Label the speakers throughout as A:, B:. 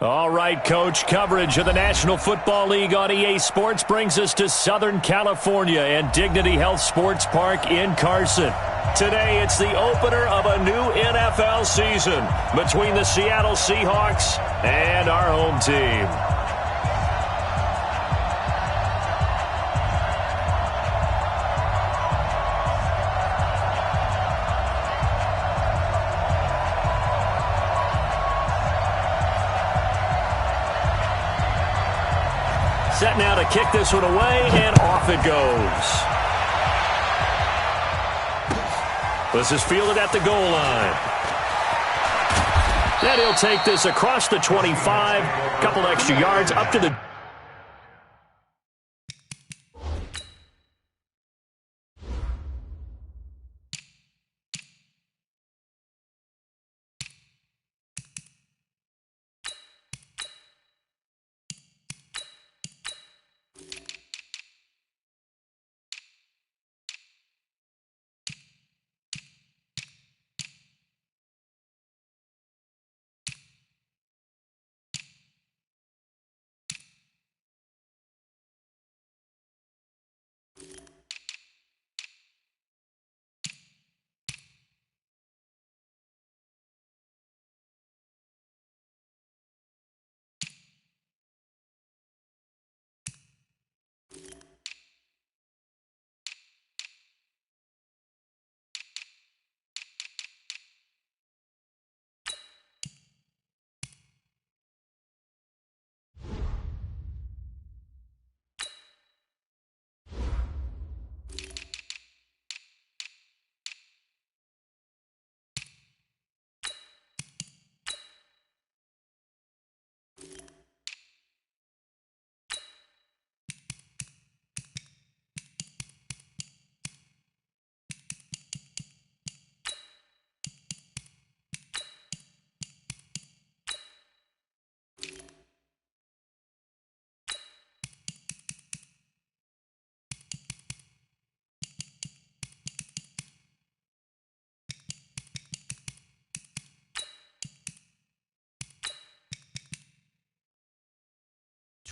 A: All right, Coach, coverage of the National Football League on EA Sports brings us to Southern California and Dignity Health Sports Park in Carson. Today, it's the opener of a new NFL season between the Seattle Seahawks and our home team. Set now to kick this one away, and off it goes. This is fielded at the goal line. And he'll take this across the 25, couple extra yards up to the...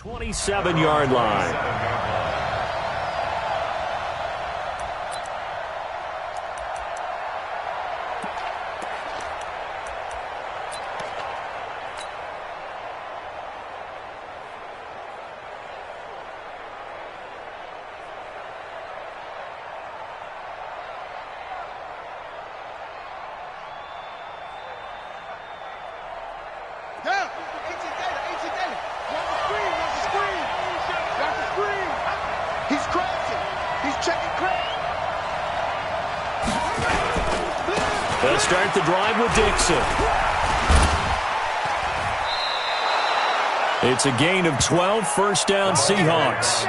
A: ...27-yard line. They'll start the drive with Dixon. It's a gain of 12, first down Seahawks.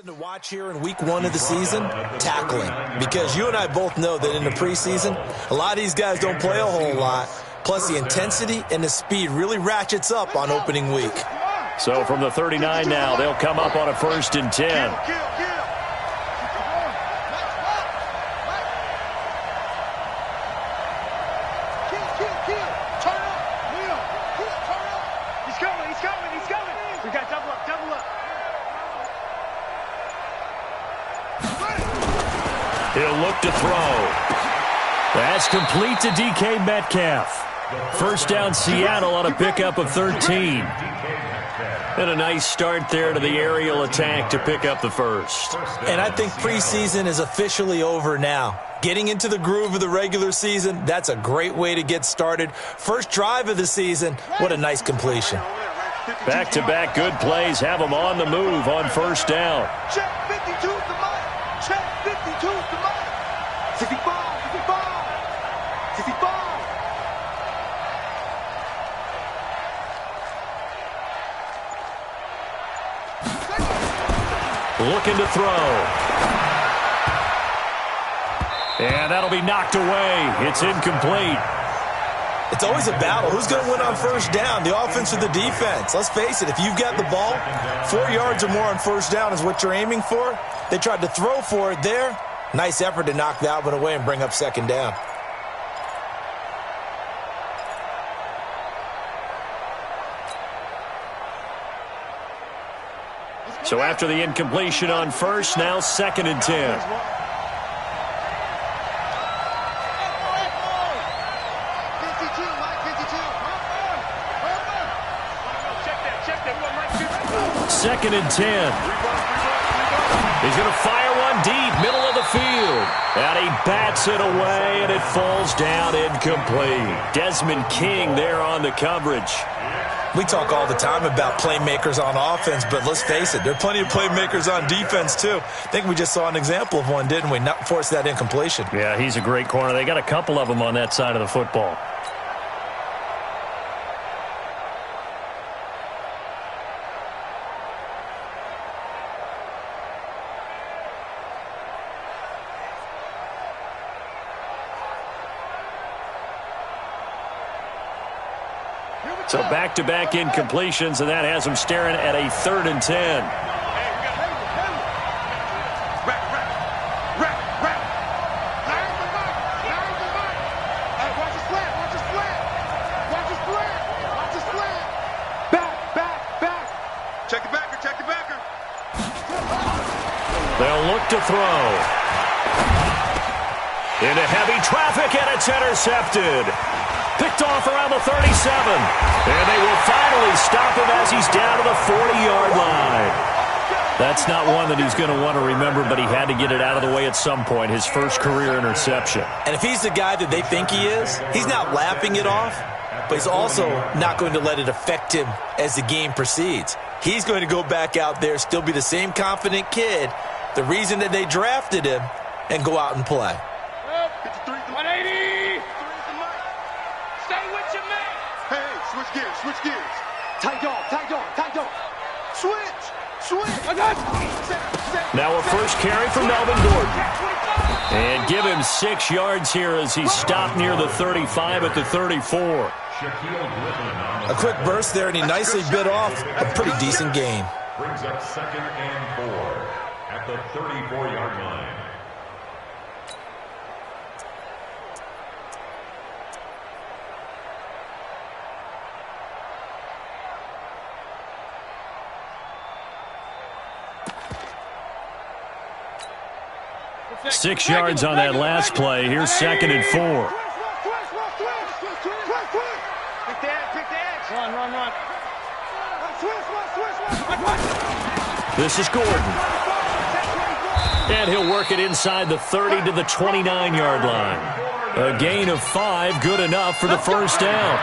B: To watch here in week 1 of the season, tackling. Because you and I both know that in the preseason, a lot of these guys don't play a whole lot. Plus, the intensity and the speed really ratchets up on opening week.
A: So from the 39 now, they'll come up on a 1st and 10. He'll look to throw. That's complete to DK Metcalf. First down Seattle on a pickup of 13. And a nice start there to the aerial attack to pick up the first.
B: And I think preseason is officially over now. Getting into the groove of the regular season, that's a great way to get started. First drive of the season, what a nice completion.
A: Back-to-back good plays have them on the move on first down.
C: Check 52 to Mike. Check 52 to Mike. 65, 65, 65.
A: Looking to throw. And that'll be knocked away. It's incomplete.
B: It's always a battle. Who's going to win on first down, the offense or the defense? Let's face it, if you've got the ball, 4 yards or more on first down is what you're aiming for. They tried to throw for it there. Nice effort to knock that one away and bring up second down.
A: So after the incompletion on first, now 2nd and 10. Second and 10. He's going to fire one deep, middle of the field. And he bats it away, and it falls down incomplete. Desmond King there on the coverage.
B: We talk all the time about playmakers on offense, but let's face it, there are plenty of playmakers on defense, too. I think we just saw an example of one, didn't we? Not force that incompletion.
A: Yeah, he's a great corner. They got a couple of them on that side of the football. So back-to-back incompletions, and that has them staring at a 3rd and 10.
C: Check the backer, check the backer.
A: They'll look to throw. Into heavy traffic, and it's intercepted. Picked off around the 37. And they will finally stop him as he's down to the 40-yard line. That's not one that he's going to want to remember, but he had to get it out of the way at some point, his first career interception.
B: And if he's the guy that they think he is, he's not laughing it off, but he's also not going to let it affect him as the game proceeds. He's going to go back out there, still be the same confident kid, the reason that they drafted him, and go out and play.
C: 180! Stay with your man! Hey, switch gears, switch gears. Tight dog, tight dog, tight dog. Switch, switch.
A: Now a first carry from Melvin Gordon. And give him 6 yards here as he's stopped near the 35 at the 34.
B: A quick burst there, and he nicely bit off a pretty decent gain.
D: Brings up 2nd and 4 at the 34-yard line.
A: Six yards on that last play. Here's 2nd and 4. This is Gordon. And he'll work it inside the 30 to the 29-yard line. A gain of 5, good enough for the first down.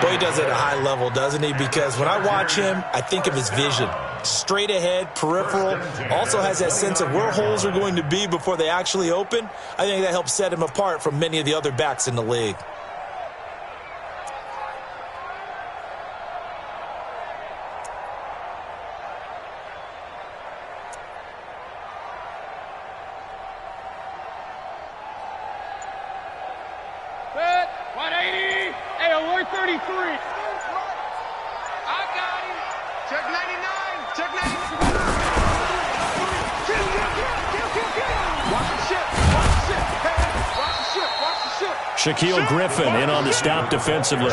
B: Boy, he does it at a high level, doesn't he? Because when I watch him, I think of his vision. Straight ahead, peripheral, also has that sense of where holes are going to be before they actually open. I think that helps set him apart from many of the other backs in the league.
A: Shaquille Griffin in on the stop defensively.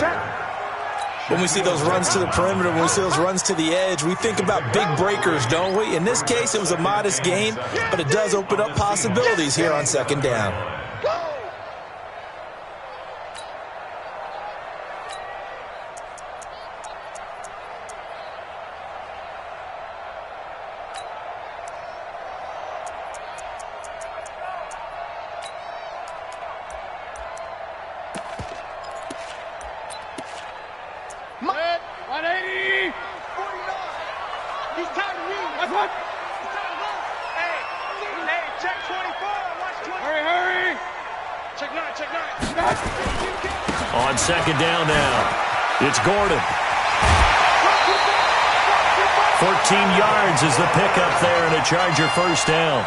B: When we see those runs to the perimeter, when we see those runs to the edge, we think about big breakers, don't we? In this case, it was a modest gain, but it does open up possibilities here on 2nd down.
A: On 2nd down now, it's Gordon. 14 yards is the pickup there and a Charger first down.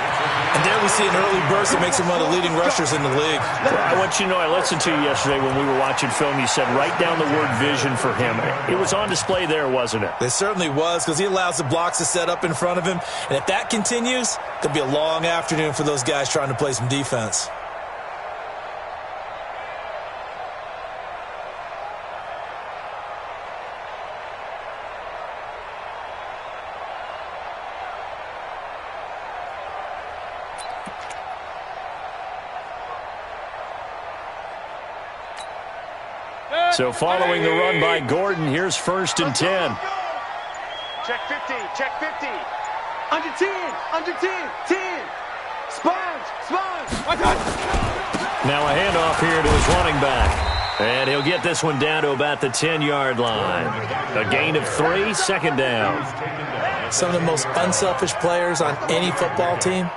B: And there we see an early burst that makes him one of the leading rushers in the league.
A: I want you to know, I listened to you yesterday when we were watching film. You said write down the word vision for him. It was on display there, wasn't it?
B: It certainly was, because he allows the blocks to set up in front of him. And if that continues, it'll be a long afternoon for those guys trying to play some defense.
A: So following the run by Gordon, here's 1st and 10.
C: Check 50, check 50. Under 10, under 10, 10. Sponge, sponge.
A: Now a handoff here to his running back. And he'll get this one down to about the 10-yard line. A gain of 3, 2nd down.
B: Some of the most unselfish players on any football team,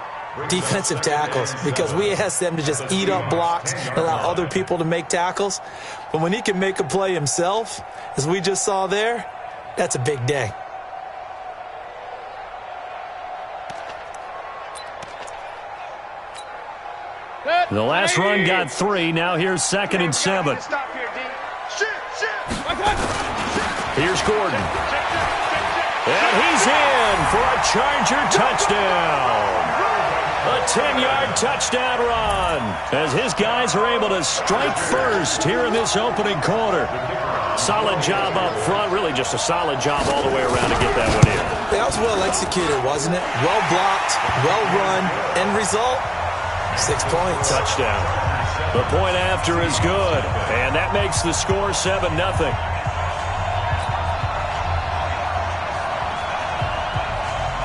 B: defensive tackles, because we ask them to just eat up blocks and allow other people to make tackles. But when he can make a play himself, as we just saw there, that's a big day.
A: The last run got 3. Now here's 2nd and 7. Here's Gordon. And he's in for a Charger touchdown. A 10-yard touchdown run as his guys are able to strike first here in this opening quarter. Solid job up front, really just a solid job all the way around to get that one in.
B: That was well executed, wasn't it? Well blocked, well run, end result, 6 points.
A: Touchdown. The point after is good, and that makes the score 7-0.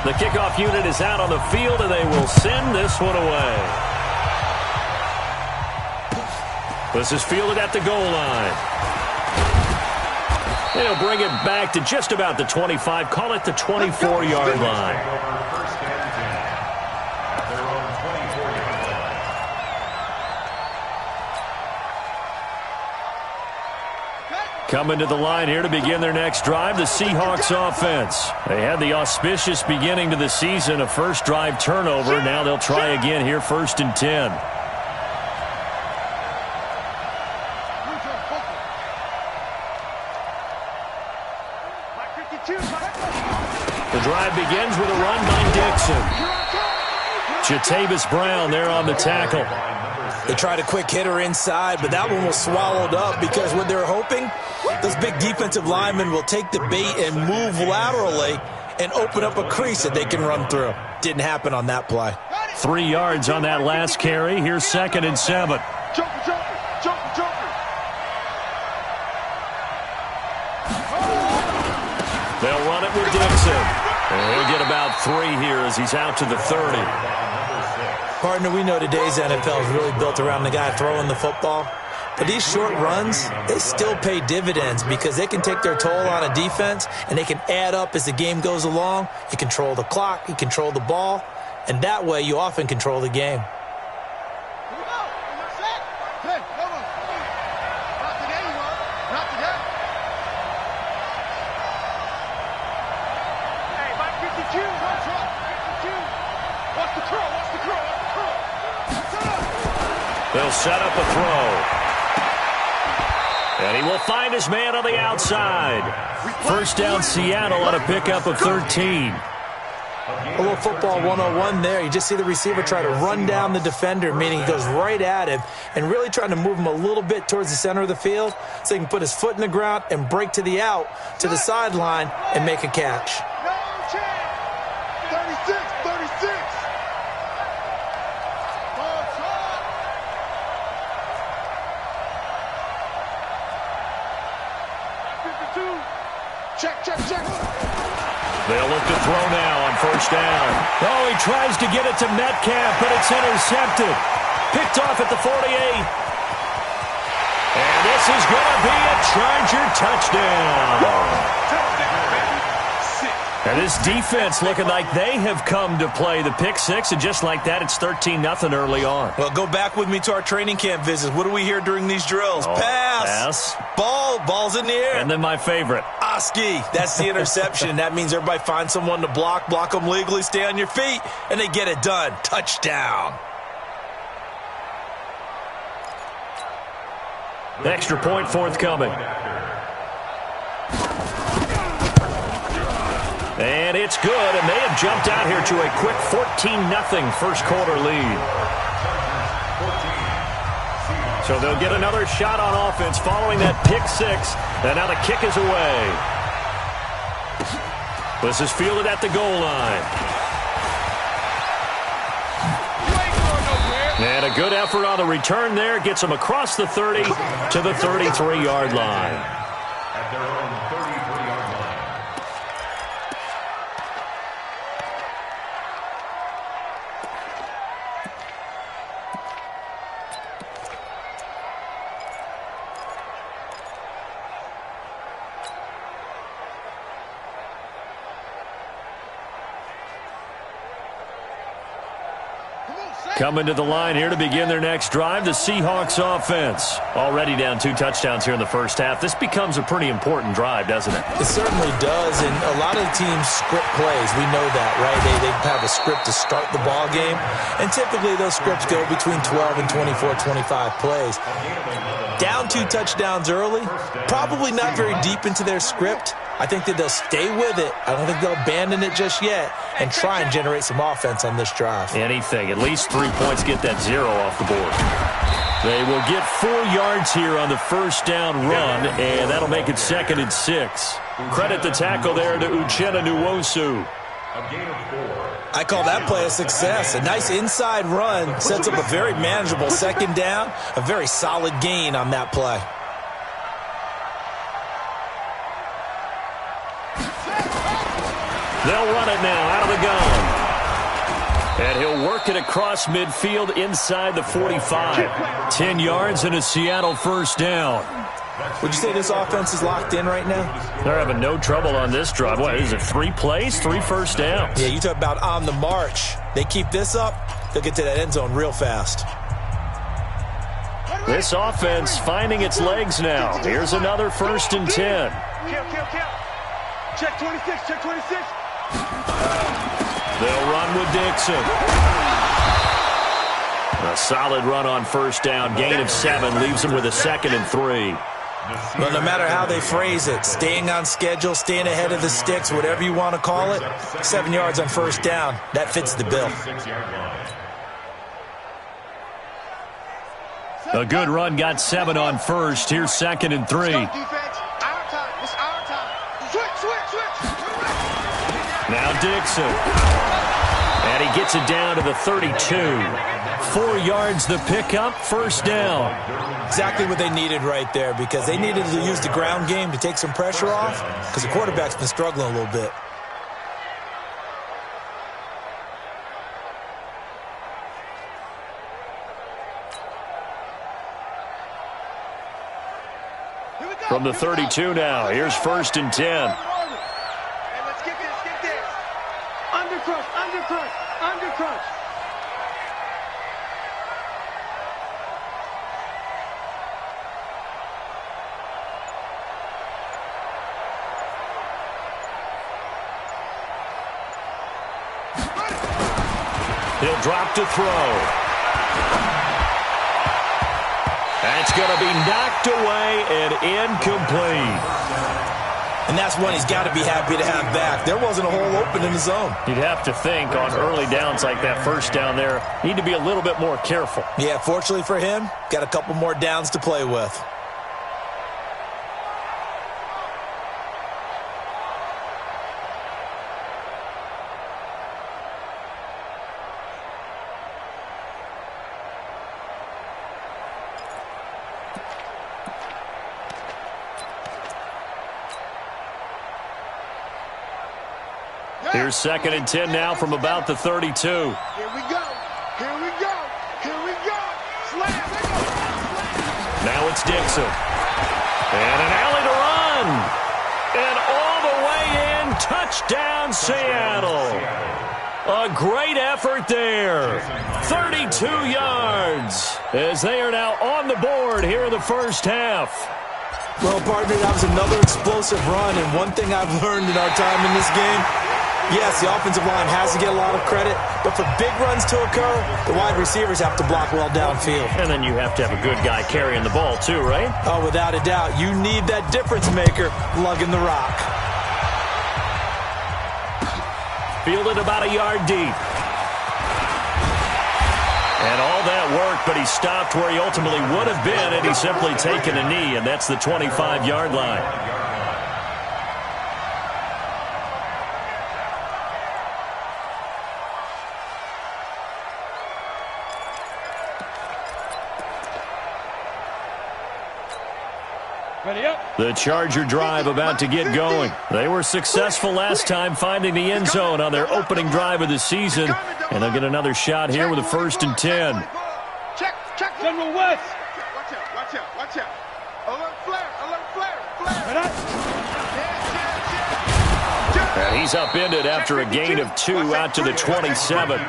A: The kickoff unit is out on the field, and they will send this one away. This is fielded at the goal line. They'll bring it back to just about the 25, call it the 24-yard line. Coming to the line here to begin their next drive, the Seahawks offense. They had the auspicious beginning to the season, a first drive turnover. Now they'll try again here, 1st and 10. The drive begins with a run by Dixon. Jatavis Brown there on the tackle.
B: They tried a quick hitter inside, but that one was swallowed up because what they're hoping, those big defensive linemen will take the bait and move laterally and open up a crease that they can run through. Didn't happen on that play.
A: 3 yards on that last carry. Here's 2nd and 7. They'll run it with Dixon. And he'll get about 3 here as he's out to the 30.
B: Partner, we know today's NFL is really built around the guy throwing the football. But these short runs, they still pay dividends because they can take their toll on a defense and they can add up as the game goes along. You control the clock, you control the ball, and that way you often control the game.
A: They'll set up a throw. And he will find his man on the outside. First down, Seattle on a pickup of 13.
B: A little football 101 there. You just see the receiver try to run down the defender, meaning he goes right at him and really trying to move him a little bit towards the center of the field so he can put his foot in the ground and break to the out, to the sideline, and make a catch.
C: 36, 36. Check.
A: They'll look to throw now on first down. Oh, he tries to get it to Metcalf, but it's intercepted. Picked off at the 48. And this is going to be a Charger touchdown. And this defense looking like they have come to play the pick six, and just like that, it's 13-0 early on.
B: Well, go back with me to our training camp visits. What do we hear during these drills? Pass.
A: Pass.
B: Ball's in the air.
A: And then my favorite.
B: Gronkowski. That's the interception. That means everybody find someone to block them legally, stay on your feet, and they get it done. Touchdown.
A: Extra point forthcoming. And it's good, and they have jumped out here to a quick 14-0 first quarter lead. So they'll get another shot on offense following that pick six, and now the kick is away. This is fielded at the goal line. And a good effort on the return there. Gets them across the 30 to the 33-yard line.
D: At their own 33-yard line.
A: Coming to the line here to begin their next drive, the Seahawks offense. Already down 2 touchdowns here in the first half. This becomes a pretty important drive, doesn't it?
B: It certainly does, and a lot of the teams script plays. We know that, right? They have a script to start the ball game, and typically those scripts go between 12 and 24, 25 plays. Down 2 touchdowns early, probably not very deep into their script. I think that they'll stay with it. I don't think they'll abandon it just yet and try and generate some offense on this drive.
A: Anything. At least 3 points, get that 0 off the board. They will get 4 yards here on the first down run, and that'll make it 2nd and 6. Credit the tackle there to Uchenna Nwosu.
B: I call that play a success. A nice inside run sets up a very manageable 2nd down, a very solid gain on that play.
A: They'll run it now out of the gun. And he'll work it across midfield inside the 45. 10 yards and a Seattle first down.
B: Would you say this offense is locked in right now?
A: They're having no trouble on this drive. What is it, 3 plays, 3 first downs?
B: Yeah, you talk about on the march. They keep this up, they'll get to that end zone real fast.
A: This offense finding its legs now. Here's another 1st and 10.
C: Check 26, check 26.
A: They'll run with Dixon. A solid run on first down. Gain of 7 leaves them with a 2nd and 3.
B: Well, no matter how they phrase it, staying on schedule, staying ahead of the sticks, whatever you want to call it, 7 yards on first down, that fits the bill.
A: A good run got 7 on first. Here's 2nd and 3. Now Dixon. And he gets it down to the 32. 4 yards the pickup, first down.
B: Exactly what they needed right there, because they needed to use the ground game to take some pressure off, because the quarterback's been struggling a little bit.
A: From the 32 now, here's 1st and 10.
C: Undercrush.
A: He'll drop to throw. That's going to be knocked away and incomplete.
B: And that's one he's got to be happy to have back. There wasn't a hole open in the zone.
A: You'd have to think on early downs like that first down there, need to be a little bit more careful.
B: Yeah, fortunately for him, got a couple more downs to play with.
A: Here's 2nd and 10 now from about the 32.
C: Here we go. Here we go. Here we go. Slam.
A: Now it's Dixon. And an alley to run. And all the way in. Touchdown, Seattle. A great effort there. 32 yards as they are now on the board here in the first half.
B: Well, partner, that was another explosive run, and one thing I've learned in our time in this game, yes, the offensive line has to get a lot of credit, but for big runs to occur, the wide receivers have to block well downfield.
A: And then you have to have a good guy carrying the ball too, right?
B: Oh, without a doubt. You need that difference maker lugging the rock.
A: Fielded about a yard deep. And all that work, but he stopped where he ultimately would have been, and he's simply taken a knee, and that's the 25-yard line. The Charger drive about to get going. They were successful last time finding the end zone on their opening drive of the season, and they'll get another shot here with a 1st and 10.
C: Check. General West. Watch out. Alert flare.
A: And he's upended after a gain of 2 out to the 27.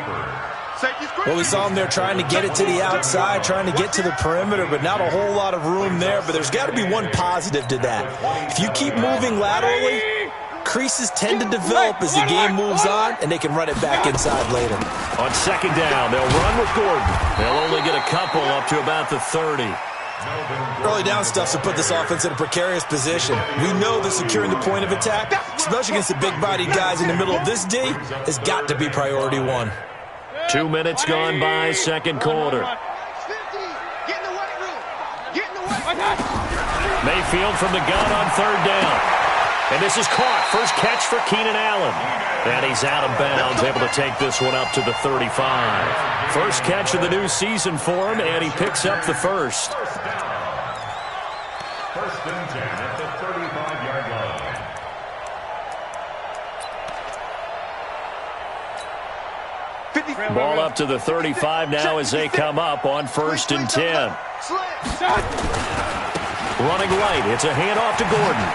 B: Well, we saw him there trying to get it to the outside, trying to get to the perimeter, but not a whole lot of room there. But there's got to be one positive to that. If you keep moving laterally, creases tend to develop as the game moves on, and they can run it back inside later.
A: On 2nd down, they'll run with Gordon. They'll only get a couple up to about the 30.
B: Early down stuffs will put this offense in a precarious position. We know that securing the point of attack, especially against the big-bodied guys in the middle of this D, has got to be priority one.
A: 2 minutes gone by, 2nd quarter. Mayfield from the gun on 3rd down. And this is caught. First catch for Keenan Allen. And he's out of bounds, able to take this one up to the 35. First catch of the new season for him, and he picks up the first.
D: 1st and 10 at the 35-yard line.
A: Ball up to the 35 now as they come up on 1st and 10. Running right. It's a handoff to Gordon.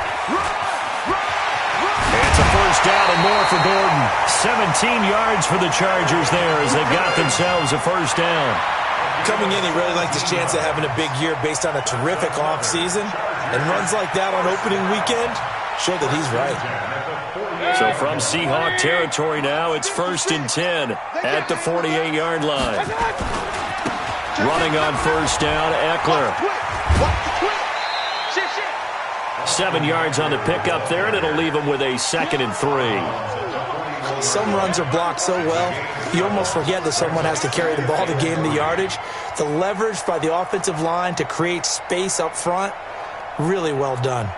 A: It's a 1st down and more for Gordon. 17 yards for the Chargers there as they got themselves a 1st down.
B: Coming in, he really liked his chance of having a big year based on a terrific offseason. And runs like that on opening weekend show that he's right.
A: So from Seahawk territory now, it's 1st and 10 at the 48-yard line. Running on 1st down, Eckler. 7 yards on the pickup there, and it'll leave him with a 2nd and 3.
B: Some runs are blocked so well, you almost forget that someone has to carry the ball to gain the yardage. The leverage by the offensive line to create space up front, really well done.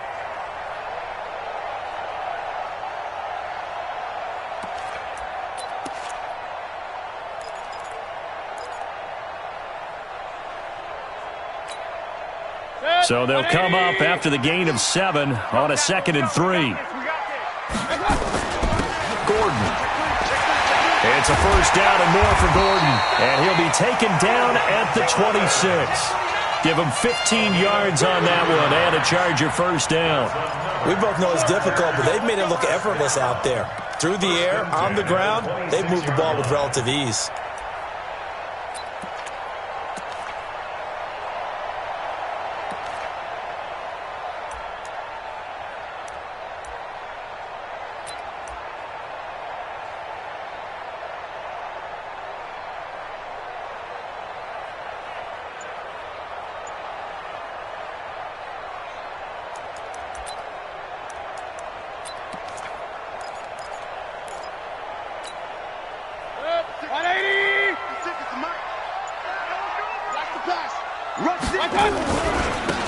A: So they'll come up after the gain of 7 on a 2nd and 3. Gordon. It's a 1st down and more for Gordon. And he'll be taken down at the 26. Give him 15 yards on that one and a Charger 1st down.
B: We both know it's difficult, but they've made it look effortless out there. Through the air, on the ground, they've moved the ball with relative ease.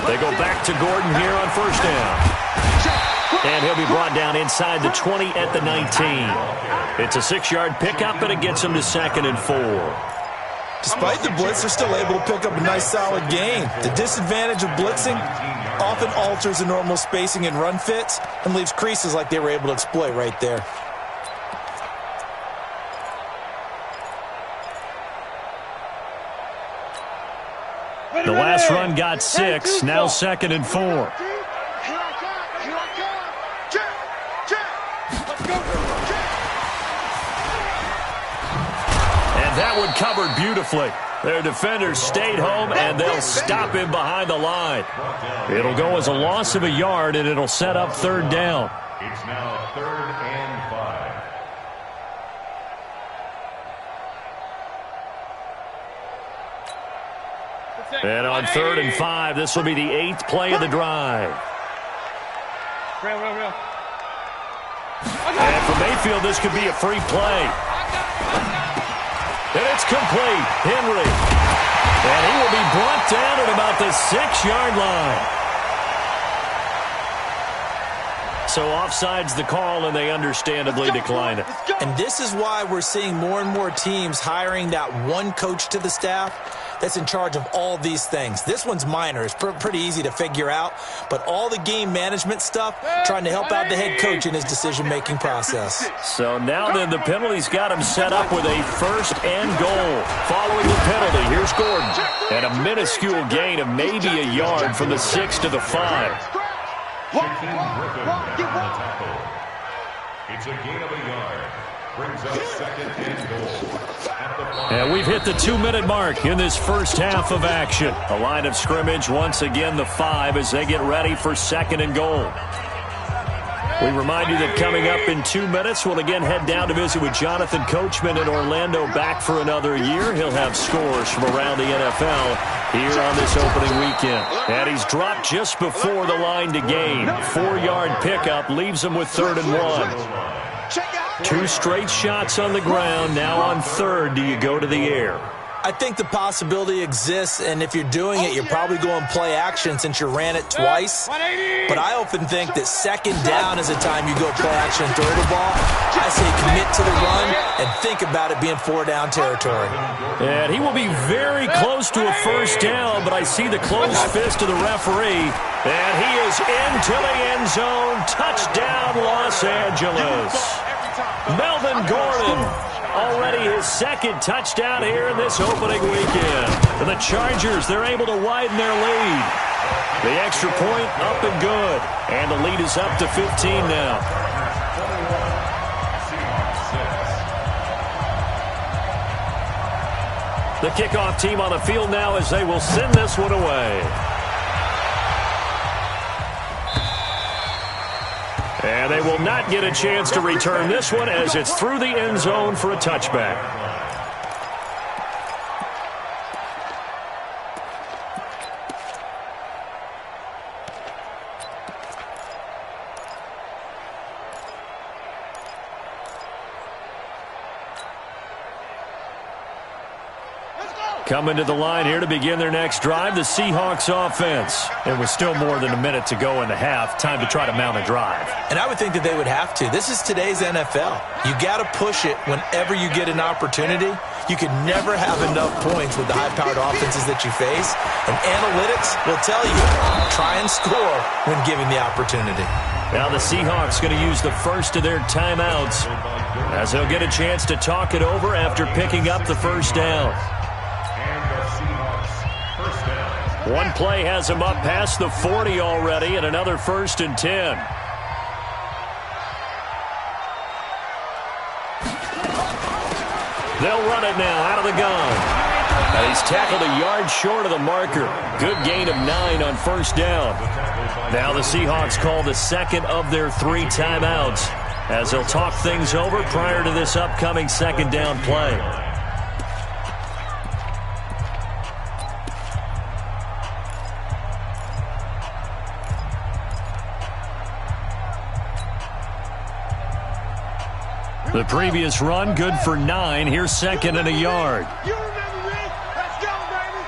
A: They go back to Gordon here on 1st down. And he'll be brought down inside the 20 at the 19. It's a 6-yard pickup, and it gets him to 2nd and 4.
B: Despite the blitz, they're still able to pick up a nice solid gain. The disadvantage of blitzing often alters the normal spacing and run fits and leaves creases like they were able to exploit right there.
A: The last run got 6, now 2nd and 4.
C: Here I come. Check. Let's go.
A: And that one covered beautifully. Their defenders stayed home, and they'll stop him behind the line. It'll go as a loss of a yard, and it'll set up third down.
D: It's now 3rd and 5.
A: And on 3rd and 5, this will be the 8th play of the drive. And for Mayfield, this could be a free play. And it's complete. Henry. And he will be brought down at about the 6-yard line. So offside's the call, and they understandably decline it.
B: And this is why we're seeing more and more teams hiring that one coach to the staff that's in charge of all these things. This one's minor. It's pretty easy to figure out. But all the game management stuff, trying to help out the head coach in his decision-making process.
A: So now then, the penalty's got him set up with a 1st and goal. Following the penalty, here's Gordon. And a minuscule gain of maybe a yard from the 6 to the 5.
D: It's a gain of a yard. Brings up 2nd and goal.
A: And we've hit the 2-minute mark in this first half of action. A line of scrimmage, once again the 5 as they get ready for 2nd and goal. We remind you that coming up in 2 minutes, we'll again head down to visit with Jonathan Coachman in Orlando, back for another year. He'll have scores from around the NFL here on this opening weekend. And he's dropped just before the line to gain. 4-yard pickup leaves him with 3rd and 1. 2 straight shots on the ground. Now on 3rd, do you go to the air?
B: I think the possibility exists, and if you're doing it, you're probably going play action since you ran it twice. But I often think that 2nd down is the time you go play action and throw the ball. I say commit to the run and think about it being 4-down territory.
A: And he will be very close to a 1st down, but I see the closed fist of the referee. And he is into the end zone. Touchdown, Los Angeles. Melvin Gordon, already his 2nd touchdown here in this opening weekend. And the Chargers, they're able to widen their lead. The extra point up and good. And the lead is up to 15 now. The kickoff team on the field now as they will send this one away. And they will not get a chance to return this one as it's through the end zone for a touchback. Coming to the line here to begin their next drive, the Seahawks offense. And with still more than a minute to go in the half, time to try to mount a drive.
B: And I would think that they would have to. This is today's NFL. You got to push it whenever you get an opportunity. You can never have enough points with the high-powered offenses that you face. And analytics will tell you, try and score when given the opportunity.
A: Now the Seahawks going to use the first of their timeouts as they'll get a chance to talk it over after picking up the 1st down. One play has him up past the 40 already, and another 1st and 10. They'll run it now out of the gun. And he's tackled a yard short of the marker. Good gain of 9 on 1st down. Now the Seahawks call the 2nd of their 3 timeouts as they'll talk things over prior to this upcoming 2nd down play. The previous run, good for 9. Here's 2nd and a yard.
C: You remember me? Let's go, baby!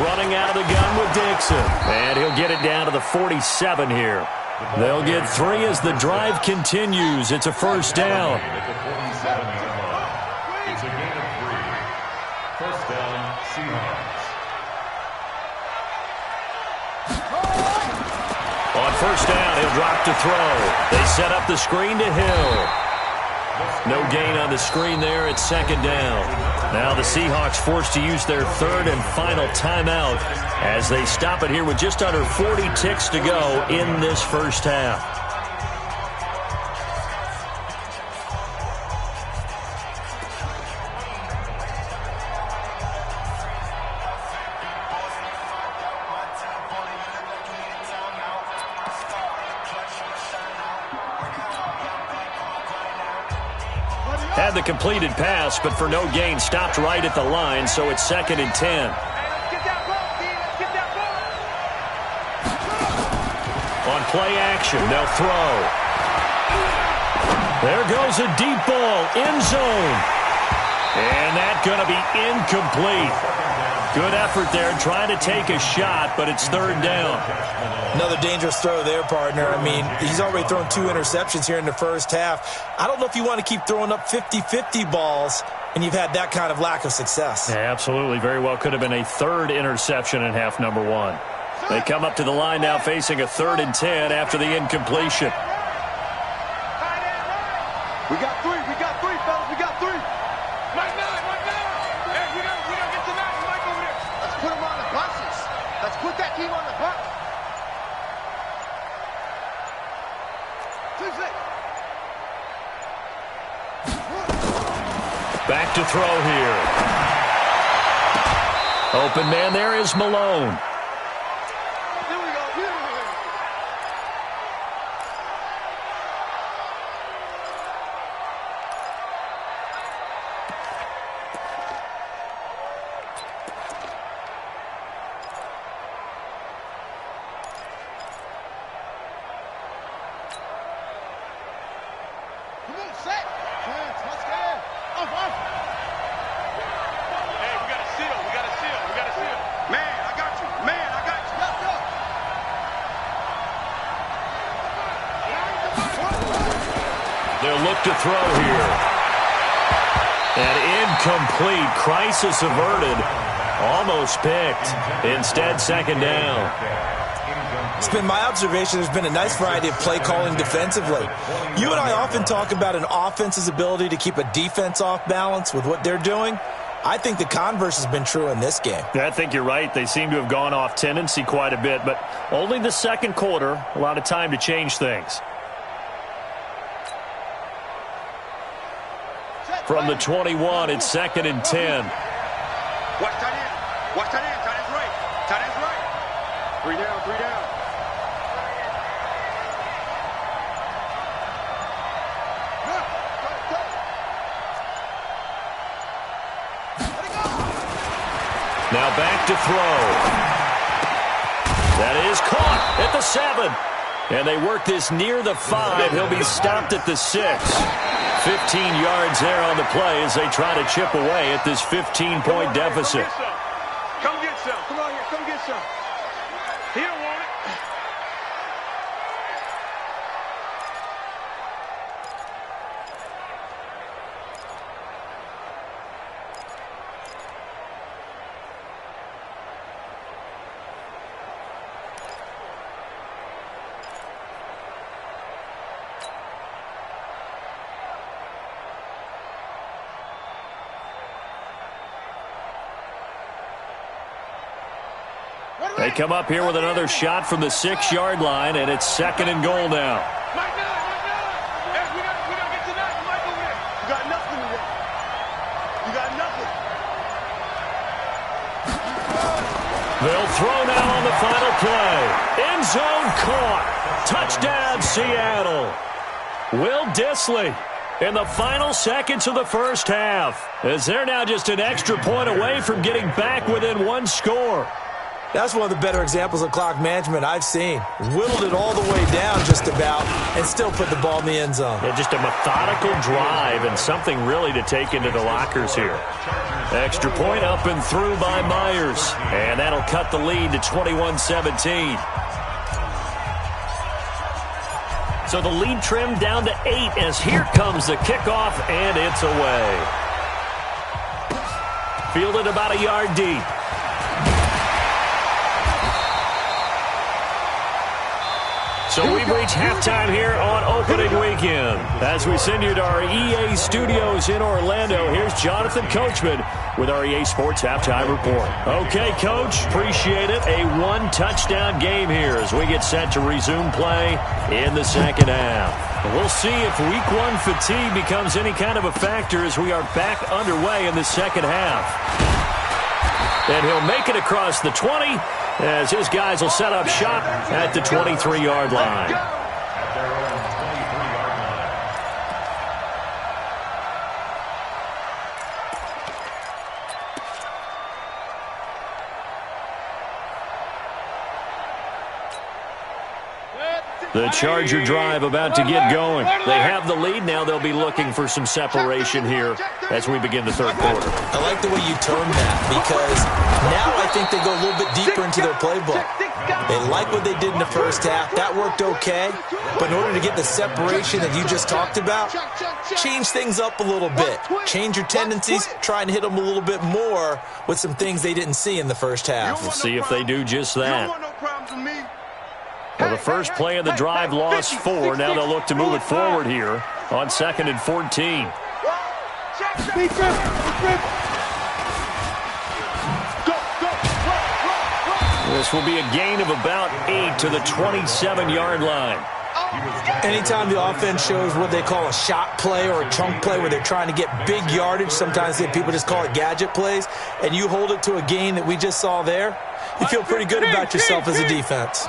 A: Running out of the gun with Dixon. And he'll get it down to the 47 here. They'll get 3 as the drive continues. It's a 1st down.
D: It's a gain of 3. 1st down, Seahawks.
A: On 1st down, he'll drop to throw. They set up the screen to Hill. No gain on the screen there. It's 2nd down. Now the Seahawks forced to use their 3rd and final timeout as they stop it here with just under 40 ticks to go in this first half. Had the completed pass, but for no gain, stopped right at the line, so it's 2nd and 10. On play action, they'll throw. There goes a deep ball, end zone. And that's going to be incomplete. Good effort there, trying to take a shot, but it's 3rd down.
B: Another dangerous throw there, partner. I mean, he's already thrown 2 interceptions here in the first half. I don't know if you want to keep throwing up 50-50 balls, and you've had that kind of lack of success.
A: Yeah, absolutely. Very well could have been a 3rd interception in half number 1. They come up to the line now facing a 3rd and 10 after the incompletion.
C: We got 3, fellas, we got 3. Mike 9. Hey, we gotta get to 9, Mike over there. Let's put him on the buses. Let's put that team on the bus.
A: Back to throw here. Open man there is Malone. To throw here. And incomplete. Crisis averted. Almost picked. Instead, 2nd down.
B: It's been my observation there's been a nice variety of play calling defensively. You and I often talk about an offense's ability to keep a defense off balance with what they're doing. I think the converse has been true in this game.
A: I think you're right. They seem to have gone off tendency quite a bit, but only the 2nd quarter. A lot of time to change things. From the 21, it's 2nd and 10.
C: Watch tight end. Watch tight end. Tight end's right. Tight end's right. 3 down, 3 down.
A: Now back to throw. That is caught at the 7. And they work this near the 5. He'll be stopped at the 6. 15 yards there on the play as they try to chip away at this 15-point deficit.
C: Come get some. Come on here. Come get some. He don't want it.
A: They come up here with another shot from the 6-yard line, and it's 2nd and goal now.
C: Mike 9. Hey, we gotta get to 9. Mike over there. You got nothing today. You got nothing.
A: They'll throw now on the final play. End zone caught. Touchdown, Seattle. Will Dissly in the final seconds of the first half, as they're now just an extra point away from getting back within 1 score.
B: That's one of the better examples of clock management I've seen. Whittled it all the way down just about and still put the ball in the end zone.
A: Yeah, just a methodical drive and something really to take into the lockers here. Extra point up and through by Myers. And that'll cut the lead to 21-17. So the lead trimmed down to 8 as here comes the kickoff, and it's away. Fielded about a yard deep. So we've reached halftime here on opening weekend. As we send you to our EA studios in Orlando, here's Jonathan Coachman with our EA Sports Halftime Report. Okay, Coach, appreciate it. A 1-touchdown game here as we get set to resume play in the second half. We'll see if Week 1 fatigue becomes any kind of a factor as we are back underway in the second half. And he'll make it across the 20 as his guys will set up shop at the 23-yard line. The Charger drive about to get going. They have the lead. Now they'll be looking for some separation here as we begin the third quarter.
B: I like the way you termed that because now I think they go a little bit deeper into their playbook. They like what they did in the first half. That worked okay. But in order to get the separation that you just talked about, change things up a little bit. Change your tendencies. Try and hit them a little bit more with some things they didn't see in the first half.
A: We'll see if they do just that. Well, the first play of the drive lost 4. Now they'll look to move it forward here on 2nd and 14. This will be a gain of about 8 to the 27-yard line.
B: Anytime the offense shows what they call a shot play or a chunk play where they're trying to get big yardage, sometimes people just call it gadget plays, and you hold it to a gain that we just saw there, you feel pretty good about yourself as a defense.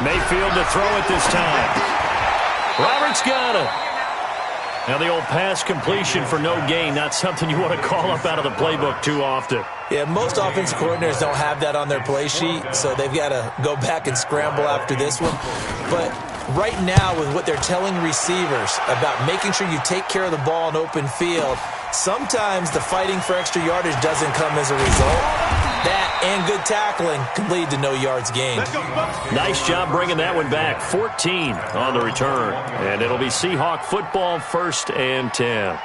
A: Mayfield to throw it this time. Roberts got it. Now the old pass completion for no gain, not something you want to call up out of the playbook too often.
B: Yeah, most offensive coordinators don't have that on their play sheet, so they've got to go back and scramble after this one. But right now with what they're telling receivers about making sure you take care of the ball in open field, sometimes the fighting for extra yardage doesn't come as a result. That and good tackling can lead to no yards gained.
A: Nice job bringing that one back. 14 on the return. And it'll be Seahawk football, 1st and 10.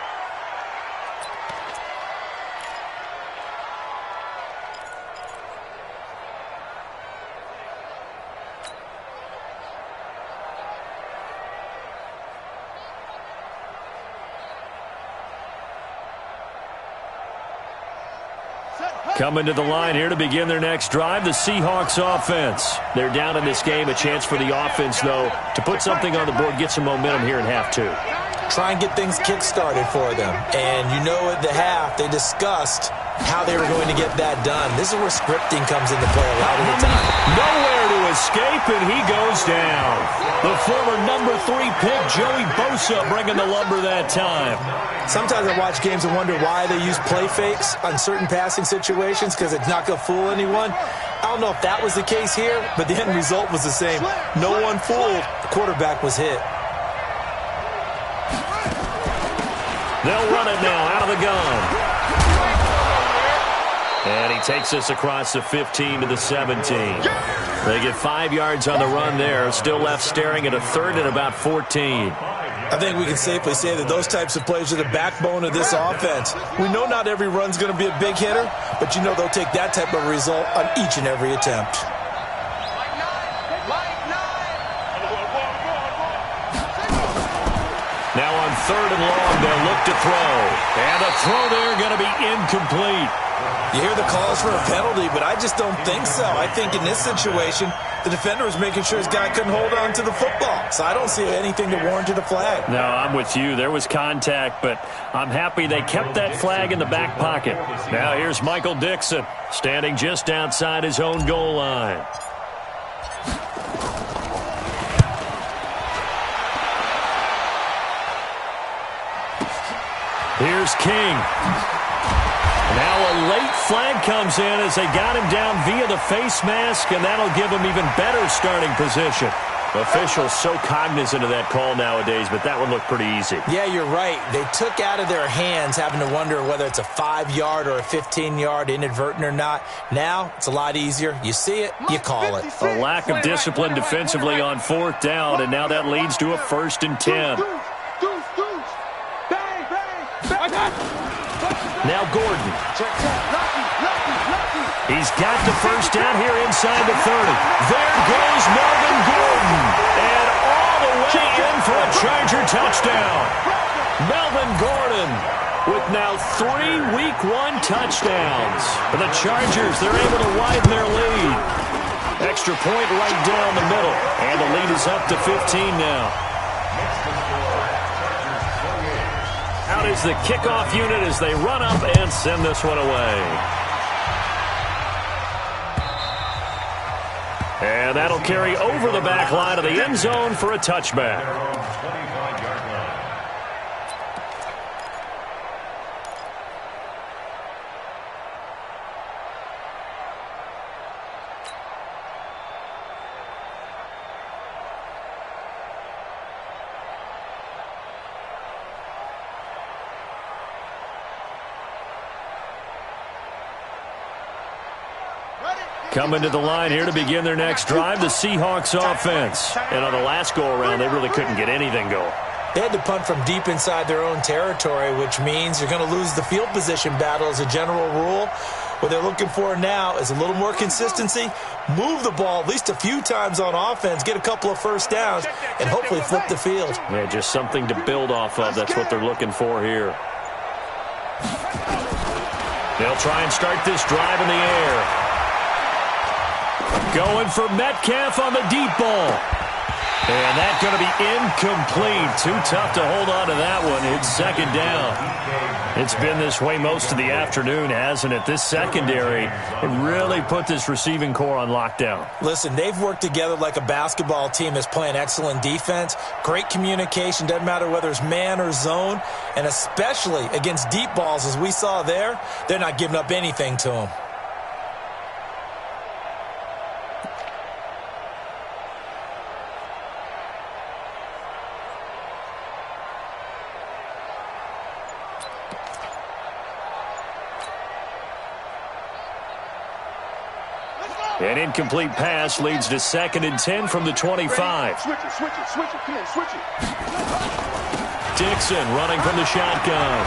A: Coming to the line here to begin their next drive, the Seahawks offense. They're down in this game. A chance for the offense, though, to put something on the board, get some momentum here in half 2.
B: Try and get things kick-started for them. And you know at the half, they discussed how they were going to get that done. This is where scripting comes into play a lot of the time.
A: Nowhere to escape, and he goes down. The former number 3 pick, Joey Bosa, bringing the lumber that time.
B: Sometimes I watch games and wonder why they use play fakes on certain passing situations because it's not going to fool anyone. I don't know if that was the case here, but the end result was the same. No one fooled. The quarterback was hit.
A: They'll run it now out of the gun. And he takes us across the 15 to the 17. They get 5 yards on the run there. Still left staring at a 3rd and about 14.
B: I think we can safely say that those types of plays are the backbone of this offense. We know not every run's going to be a big hitter, but you know they'll take that type of result on each and every attempt.
A: Now on 3rd and long, they'll look to throw. And a throw there going to be incomplete.
B: You hear the calls for a penalty, but I just don't think so. I think in this situation, the defender was making sure his guy couldn't hold on to the football. So I don't see anything that warranted a flag.
A: No, I'm with you. There was contact, but I'm happy they kept that flag in the back pocket. Now here's Michael Dixon, standing just outside his own goal line. Here's King. Now a late flag comes in as they got him down via the face mask, and that'll give him even better starting position. Officials so cognizant of that call nowadays, but that one looked pretty easy.
B: Yeah, you're right. They took out of their hands having to wonder whether it's a 5-yard or a 15-yard inadvertent or not. Now it's a lot easier. You see it, you call it.
A: A lack of discipline defensively on 4th down, and now that leads to a 1st and 10. Now Gordon. He's got the first down here inside the 30. There goes Melvin Gordon. And all the way in for a Charger touchdown. Melvin Gordon with now 3 Week 1 touchdowns. For the Chargers, they're able to widen their lead. Extra point right down the middle. And the lead is up to 15 now. Out is the kickoff unit as they run up and send this one away. And that'll carry over the back line of the end zone for a touchback. Coming to the line here to begin their next drive, the Seahawks offense. And on the last go-around, they really couldn't get anything going.
B: They had to punt from deep inside their own territory, which means you're going to lose the field position battle as a general rule. What they're looking for now is a little more consistency, move the ball at least a few times on offense, get a couple of first downs, and hopefully flip the field.
A: Yeah, just something to build off of. That's what they're looking for here. They'll try and start this drive in the air. Going for Metcalf on the deep ball. And that's going to be incomplete. Too tough to hold on to that one. It's second down. It's been this way most of the afternoon, hasn't it? This secondary, it really put this receiving core on lockdown.
B: Listen, they've worked together like a basketball team that's playing excellent defense. Great communication, doesn't matter whether it's man or zone. And especially against deep balls, as we saw there, they're not giving up anything to them.
A: An incomplete pass leads to 2nd and 10 from the 25.
C: Switch it. Come on, switch it.
A: Dixon running from the shotgun.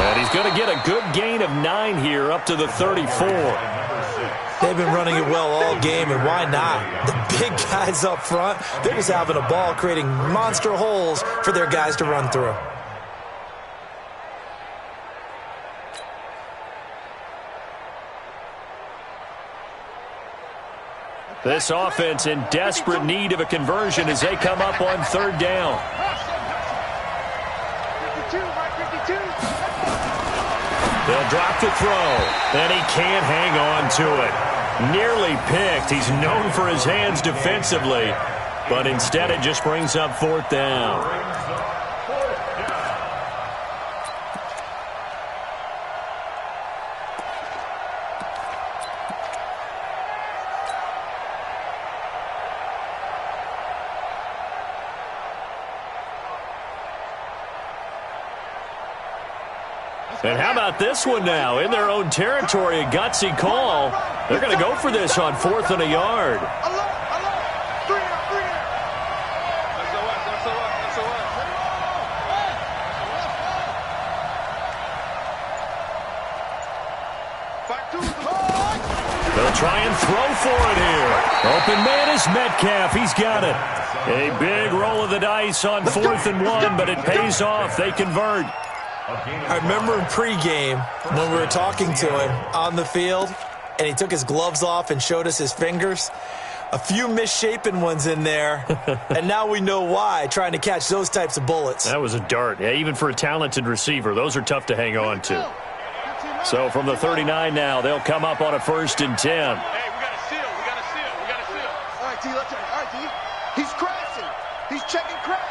A: And he's going to get a good gain of 9 here up to the 34.
B: They've been running it well all game, and why not? The big guys up front, they're just having a ball, creating monster holes for their guys to run through.
A: This offense in desperate need of a conversion as they come up on 3rd down.
C: 52, right, 52.
A: They'll drop the throw, and he can't hang on to it. Nearly picked. He's known for his hands defensively, but instead it just brings up 4th down. And how about this one now? In their own territory, a gutsy call. They're going to go for this on 4th and a yard. They'll try and throw for it here. Open man is Metcalf. He's got it. A big roll of the dice on 4th and 1, but it pays off. They convert.
B: I remember in pregame when we were talking to him on the field, and he took his gloves off and showed us his fingers. A few misshapen ones in there, and now we know why, trying to catch those types of bullets.
A: That was a dart. Yeah, even for a talented receiver, those are tough to hang on to. So from the 39 now, they'll come up on a 1st and 10.
C: Hey, we got to seal. All right, T, let's check. All right, T. He's crashing. He's checking crash.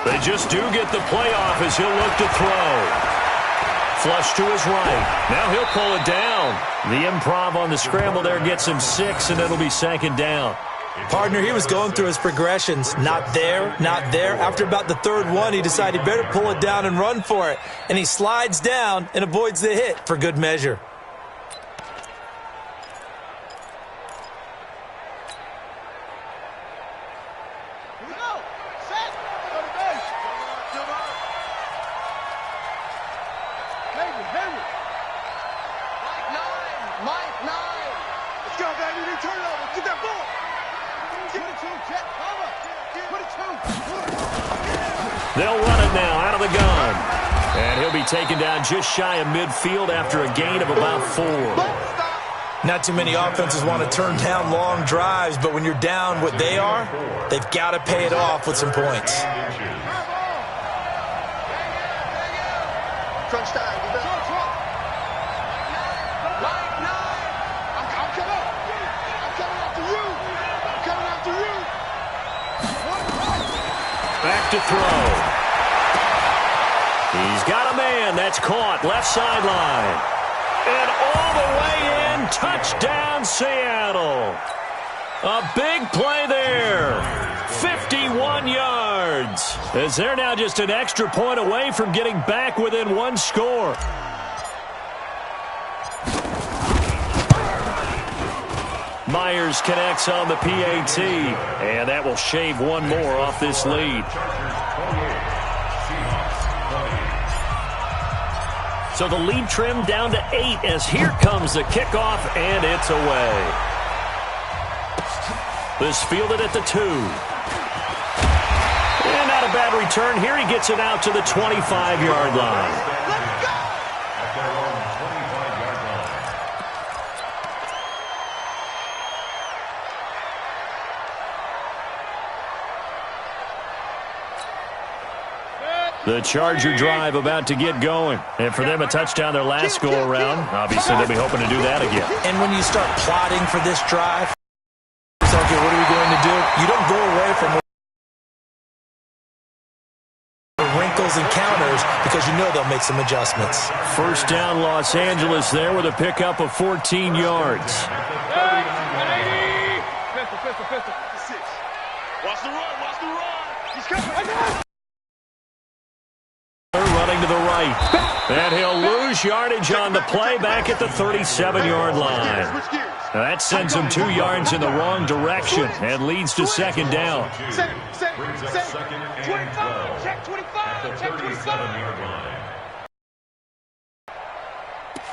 A: They just do get the playoff as he'll look to throw. Flush to his right. Now he'll pull it down. The improv on the scramble there gets him 6, and it'll be 2nd down.
B: Partner, he was going through his progressions. Not there, not there. After about the 3rd one, he decided he better pull it down and run for it. And he slides down and avoids the hit for good measure.
A: They'll run it now out of the gun. And he'll be taken down just shy of midfield after a gain of about 4.
B: Not too many offenses want to turn down long drives, but when you're down what they are, they've got to pay it off with some points.
C: Crunch time.
A: Back to throw. He's got a man. That's caught. Left sideline. And all the way in. Touchdown, Seattle. A big play there. 51 yards. As they're now just an extra point away from getting back within one score. Myers connects on the PAT, and that will shave one more off this lead. So the lead trimmed down to 8 as here comes the kickoff, and it's away. This fielded at the 2. And not a bad return. Here he gets it out to the 25-yard line. The Charger drive about to get going. And for them, a touchdown their last go-around. Obviously, they'll be hoping to do that again.
B: And when you start plotting for this drive, okay, what are we going to do? You don't go away from wrinkles and counters because you know they'll make some adjustments.
A: First down, Los Angeles there with a pickup of 14 yards.
C: Watch the run, watch the run. He's coming.
A: Running to the right. And he'll lose yardage on the play back at the 37-yard line. Now that sends him 2 yards in the wrong direction and leads to second down.
C: Second 25, check 25, check 27-yard line.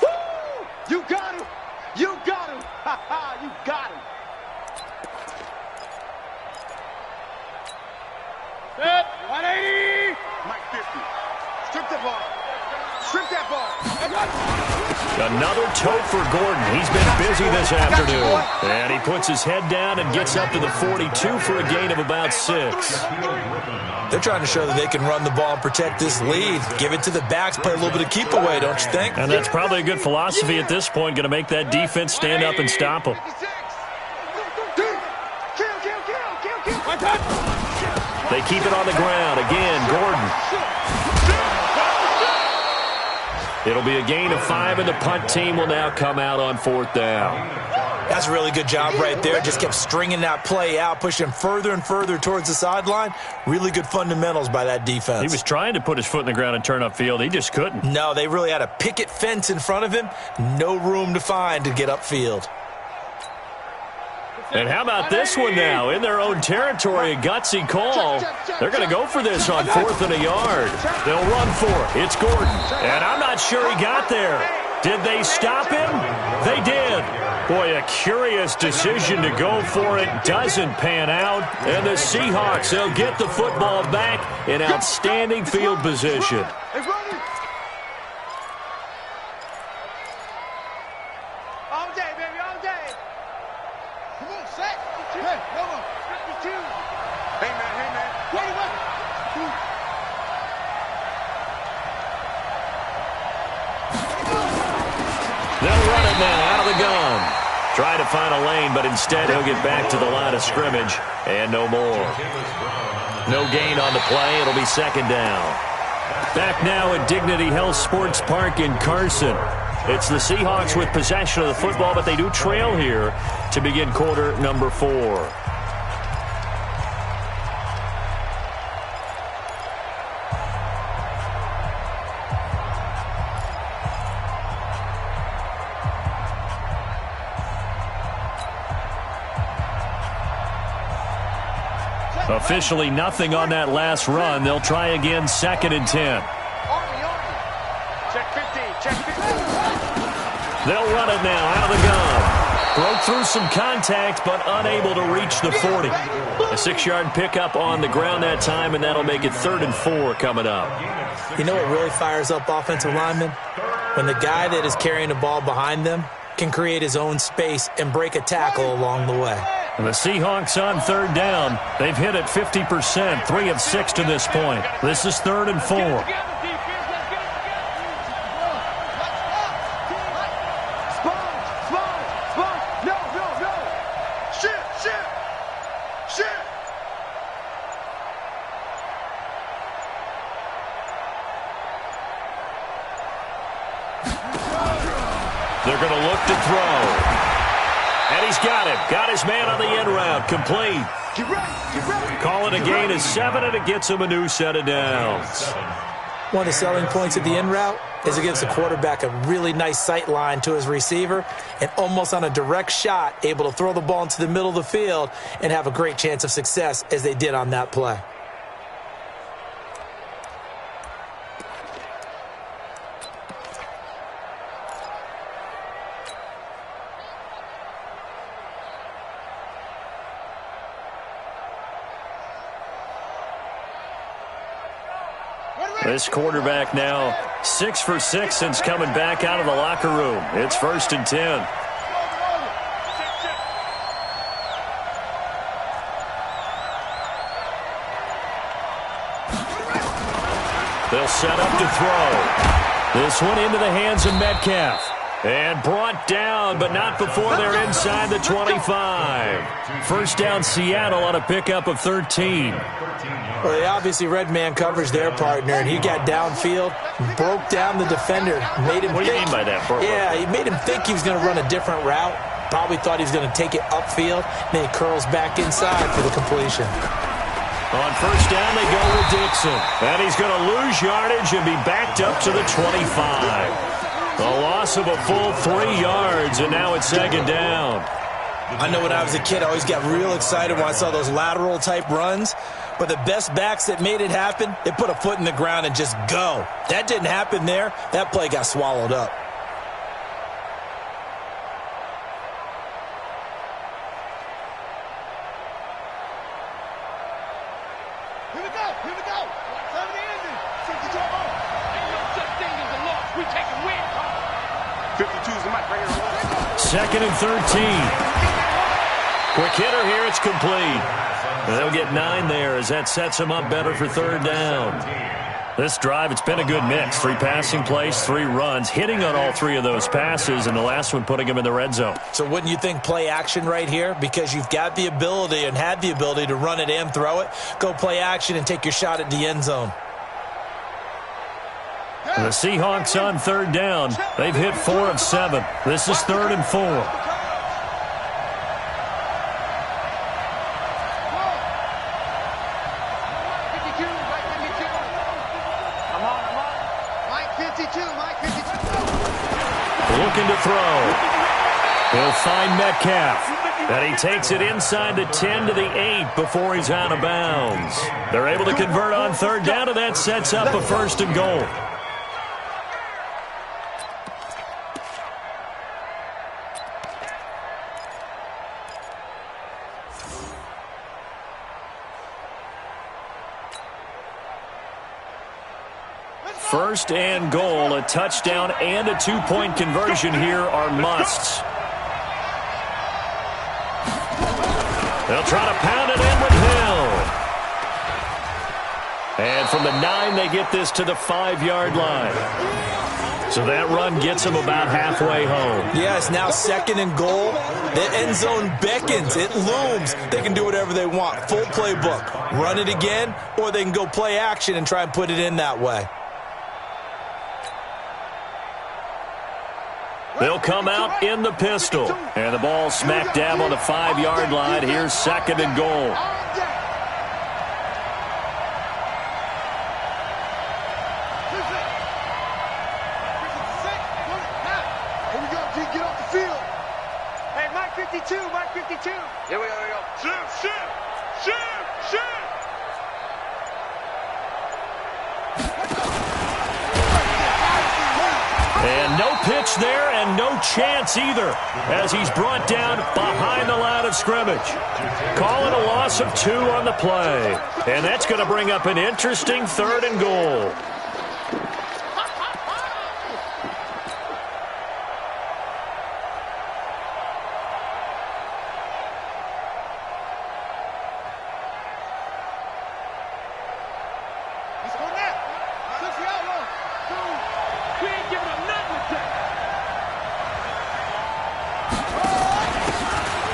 C: Woo! You got him. You got him. Ha ha, you got him. Set, 180. Mike 50. Strip that ball. Strip that ball.
A: Another tote for Gordon. He's been busy this afternoon. And he puts his head down and gets up to the 42 for a gain of about 6.
B: They're trying to show that they can run the ball and protect this lead. Give it to the backs, play a little bit of keep away, don't you think?
A: And that's probably a good philosophy at this point. Going to make that defense stand up and stop them. They keep it on the ground. Again, Gordon. It'll be a gain of 5, and the punt team will now come out on 4th down.
B: That's a really good job right there. Just kept stringing that play out, pushing further and further towards the sideline. Really good fundamentals by that defense.
A: He was trying to put his foot in the ground and turn upfield. He just couldn't.
B: No, they really had a picket fence in front of him. No room to find to get upfield.
A: And how about this one now? In their own territory, a gutsy call. They're going to go for this on 4th and a yard. They'll run for it. It's Gordon. And I'm not sure he got there. Did they stop him? They did. Boy, a curious decision to go for it. Doesn't pan out. And the Seahawks, they'll get the football back in outstanding field position.
C: All day, baby, all day. Come on, set. Hey, come on. Hey, man, hey, man. Wait.
A: They'll run it now out of the gun. Try to find a lane, but instead he'll get back to the line of scrimmage and no more. No gain on the play. It'll be second down. Back now at Dignity Health Sports Park in Carson. It's the Seahawks with possession of the football, but they do trail here to begin quarter number 4. Officially nothing on that last run. They'll try again, 2nd and 10.
C: Check 50, check 50.
A: They'll run it now out of the gun. Broke through some contact, but unable to reach the 40. A 6-yard pickup on the ground that time, and that'll make it 3rd and 4 coming up.
B: You know what really fires up offensive linemen? When the guy that is carrying the ball behind them can create his own space and break a tackle along the way.
A: And the Seahawks on 3rd down. They've hit it 50%, 3 of 6 to this point. This is 3rd and 4. They're going to look to throw. And he's got him. Got his man on the end route. Complete.
C: Get ready. Get ready.
A: Call it a gain of 7, and it gets him a new set of downs.
B: One of the selling points of the in route is it gives the quarterback a really nice sight line to his receiver and almost on a direct shot able to throw the ball into the middle of the field and have a great chance of success as they did on that play.
A: This quarterback now 6 for 6 since coming back out of the locker room. It's 1st and 10. They'll set up to throw. This one into the hands of Metcalf. And brought down, but not before they're inside the 25. First down Seattle on a pickup of 13.
B: Well, they obviously read man coverage their partner, and he got downfield, broke down the defender, made him
A: What do you mean by that, Burt?
B: Yeah, he made him think he was going to run a different route. Probably thought he was going to take it upfield. Then he curls back inside for the completion.
A: On first down, they go with Dixon. And he's going to lose yardage and be backed up to the 25. A loss of a full 3 yards, and now it's 2nd down.
B: I know when I was a kid, I always got real excited when I saw those lateral-type runs. But the best backs that made it happen, they put a foot in the ground and just go. That didn't happen there. That play got swallowed up.
C: Here we go. Here we go. 7 ending. 62 more. Ain't no such thing as a loss. We taking wins. 52 is the mic right here.
A: 2nd and 13. Quick hitter here. It's complete. They'll get 9 there as that sets them up better for 3rd down. This drive, it's been a good mix. 3 passing plays, 3 runs, hitting on all 3 of those passes, and the last one putting him in the red zone.
B: So wouldn't you think play action right here? Because you've got the ability and had the ability to run it and throw it. Go play action and take your shot at the end zone.
A: The Seahawks on 3rd down. They've hit 4 of 7. This is 3rd and 4. Looking to throw. He'll find Metcalf. And he takes it inside the 10 to the 8 before he's out of bounds. They're able to convert on 3rd down, and that sets up a 1st and goal. First and goal, a touchdown and a 2-point conversion here are musts. They'll try to pound it in with Hill. And from the 9, they get this to the 5-yard line. So that run gets them about halfway home.
B: Yeah, it's now 2nd and goal. The end zone beckons. It looms. They can do whatever they want. Full playbook. Run it again, or they can go play action and try and put it in that way.
A: They'll come out in the pistol. And the ball smack dab on the 5-yard line. Here's 2nd and goal.
C: Here we go, G. Get off the field. Hey, Mike 52, Mike 52. Here we go. Shoot.
A: And no pitch there and no chance either as he's brought down behind the line of scrimmage. Calling a loss of 2 on the play. And that's going to bring up an interesting 3rd and goal.